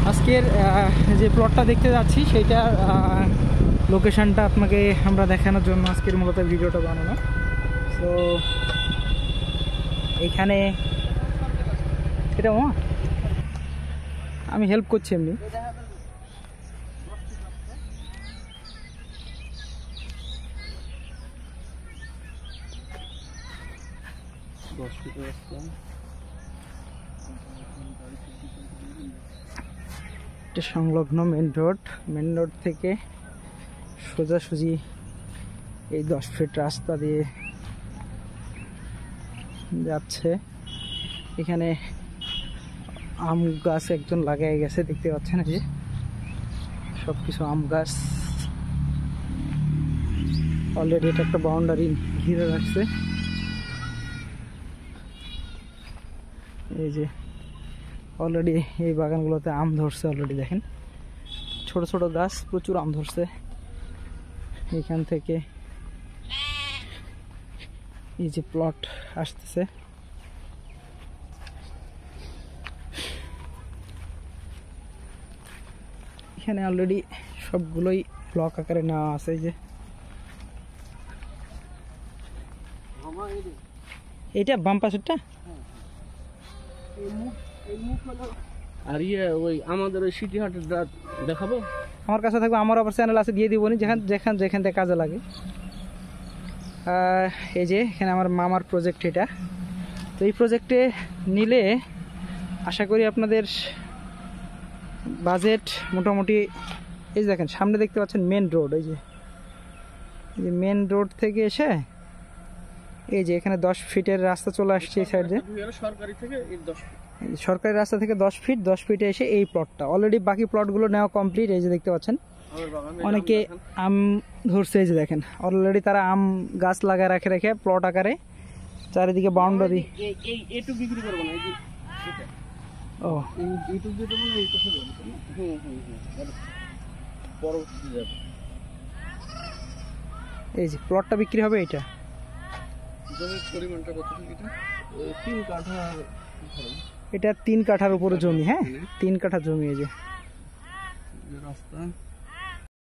আজকের যে প্লটটা দেখতে যাচ্ছি সেইটার লোকেশনটা আপনাকে আমরা দেখানোর জন্য আজকের মূলত ভিডিওটা বানানো। তো এইখানে এটা আমি হেল্প করছি এমনি। এটা সংলগ্ন মেন রোড থেকে সোজাসুজি এই 10 ফিট রাস্তা দিয়ে যাচ্ছে। এখানে আম গাছ একজন লাগাই গেছে, দেখতে পাচ্ছেন এই যে সবকিছু আম গাছ। অলরেডি এটা একটা বাউন্ডারি ঘিরে রাখছে। এই যে অলরেডি এই বাগানগুলোতে আম ধরছে, অলরেডি দেখেন ছোট ছোট গাছ, প্রচুর আম ধরছে। এখান থেকে এই যে প্লট আসতেছে, এখানে অলরেডি সবগুলোই ব্লক আকারে নেওয়া আছে। এই যে এটা বাম পাশেরটা, আর ইয়ে ওই আমাদের ওই সিটি হাটের দেখাবো, আমার কাছে থাকবে, আমার আবার চ্যানেল আছে, দিয়ে দিবনি যেখান থেকে কাজে লাগে। এই যে এখানে আমার মামার প্রজেক্ট এটা। তো এই প্রজেক্টে নিলে আশা করি আপনাদের বাজেট মোটামুটি, এই যে দেখেন সামনে দেখতে পাচ্ছেন মেন রোড। এই যে মেন রোড থেকে এসে এই যে এখানে 10 ফিটের রাস্তা চলে আসছে এই সাইড দিয়ে, সরকারি রাস্তা থেকে 10 ফিটে এসে এই প্লটটা অলরেডি, বাকি প্লটগুলো নেওয়া কমপ্লিট। এই যে দেখতে পাচ্ছেন অনেকে আম ধরছে, এই যে দেখেন অলরেডি তারা আম গাছ লাগায় রেখে প্লট আকারে চারিদিকে বাউন্ডারি। ও এই যে প্লটটা বিক্রি হবে। এটা এটা 3 কাঠার উপরে জমি। হ্যাঁ 3 কাঠা জমি। এই যে রাস্তা